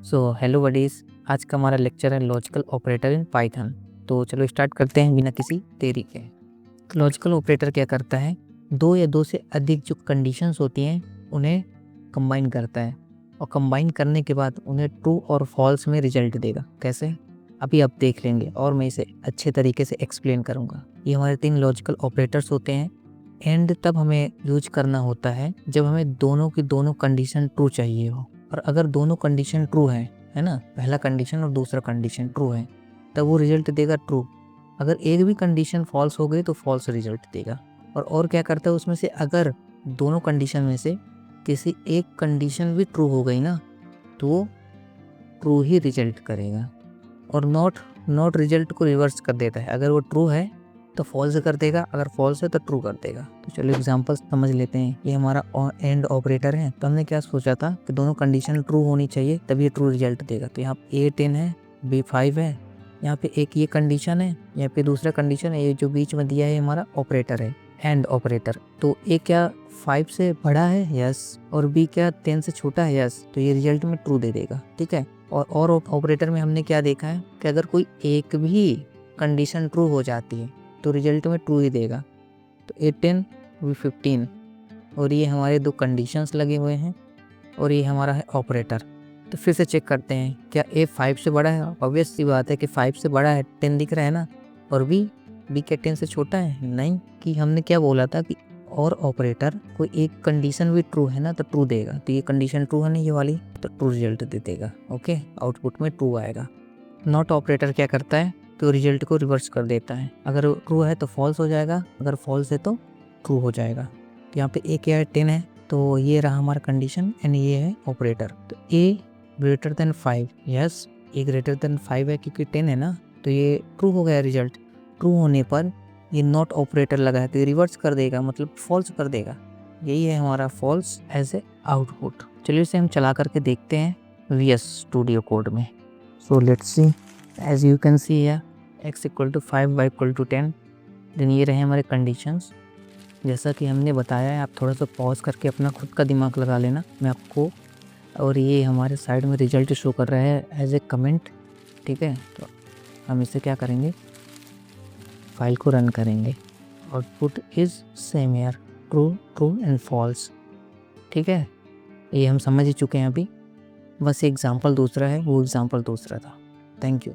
Hello buddies, आज का हमारा लेक्चर है लॉजिकल ऑपरेटर इन पाइथन। तो चलो स्टार्ट करते हैं बिना किसी देरी के। तो लॉजिकल ऑपरेटर क्या करता है, दो या दो से अधिक जो कंडीशंस होती हैं उन्हें कंबाइन करता है और कंबाइन करने के बाद उन्हें ट्रू और फॉल्स में रिजल्ट देगा। कैसे, अभी आप देख लेंगे और मैं इसे अच्छे तरीके से एक्सप्लेन करूँगा। ये हमारे 3 लॉजिकल ऑपरेटर्स होते हैं एंड तब हमें यूज करना होता है जब हमें दोनों की दोनों कंडीशन ट्रू चाहिए हो। और अगर दोनों कंडीशन ट्रू है ना, पहला कंडीशन और दूसरा कंडीशन ट्रू है, तब वो रिजल्ट देगा ट्रू। अगर एक भी कंडीशन फॉल्स हो गई तो फॉल्स रिजल्ट देगा। और क्या करता है उसमें से, अगर दोनों कंडीशन में से किसी एक कंडीशन भी ट्रू हो गई ना तो वो ट्रू ही रिजल्ट करेगा और नॉट रिजल्ट को रिवर्स कर देता है। अगर वो ट्रू है तो फॉल्स कर देगा, अगर फॉल्स है तो ट्रू कर देगा। तो चलो एग्जांपल समझ लेते हैं। ये हमारा एंड ऑपरेटर है, तो हमने क्या सोचा था कि दोनों कंडीशन ट्रू होनी चाहिए तभी ट्रू रिजल्ट देगा। तो यहाँ पे A10 है, B5 है, यहाँ पे एक ये कंडीशन है, यहाँ पे दूसरा कंडीशन है, ये जो बीच में दिया है हमारा ऑपरेटर है, एंड ऑपरेटर। तो A क्या 5 से बड़ा है, यस, और B क्या 10 से छोटा है, यस, तो ये रिजल्ट में ट्रू दे देगा। ठीक है। और ऑपरेटर में हमने क्या देखा है कि अगर कोई एक भी कंडीशन ट्रू हो जाती है तो रिजल्ट में ट्रू ही देगा। तो A10 B15 और ये हमारे दो कंडीशंस लगे हुए हैं और ये हमारा है ऑपरेटर। तो फिर से चेक करते हैं, क्या A 5 से बड़ा है? ऑब्वियस सी बात है कि 5 से बड़ा है, 10 दिख रहा है ना। और B क्या 10 से छोटा है? नहीं। कि हमने क्या बोला था कि और ऑपरेटर कोई एक कंडीशन भी ट्रू है ना तो ट्रू देगा। तो ये कंडीशन ट्रू है ना ये वाली, तो ट्रू रिजल्ट दे देगा। ओके, आउटपुट में ट्रू आएगा। नॉट ऑपरेटर क्या करता है, तो रिजल्ट को रिवर्स कर देता है। अगर ट्रू है तो फॉल्स हो जाएगा, अगर फॉल्स है तो ट्रू हो जाएगा। तो यहाँ पे A क्या है, 10 है, तो ये रहा हमारा कंडीशन एंड ये है ऑपरेटर। तो A greater than 5, yes, A greater than 5 है क्योंकि 10 है ना, तो ये ट्रू हो गया रिजल्ट। ट्रू होने पर ये नॉट ऑपरेटर लगा है तो ये रिवर्स कर देगा, मतलब फॉल्स कर देगा। यही है हमारा फॉल्स एज ए आउटपुट। चलिए इसे हम चला करके देखते हैं VS स्टूडियो कोड में। So let's see, as you can see here x = 5 y = 10। Then ये रहे हमारे कंडीशंस जैसा कि हमने बताया है। आप थोड़ा सा पॉज करके अपना खुद का दिमाग लगा लेना, मैं आपको। और ये हमारे साइड में रिजल्ट शो कर रहा है एज ए कमेंट। ठीक है, तो हम इसे क्या करेंगे, फाइल को रन करेंगे। Output is same here, true and false. ठीक है, ये हम समझ ही चुके हैं अभी। बस एग्जाम्पल दूसरा है, वो एग्जाम्पल दूसरा था। Thank you.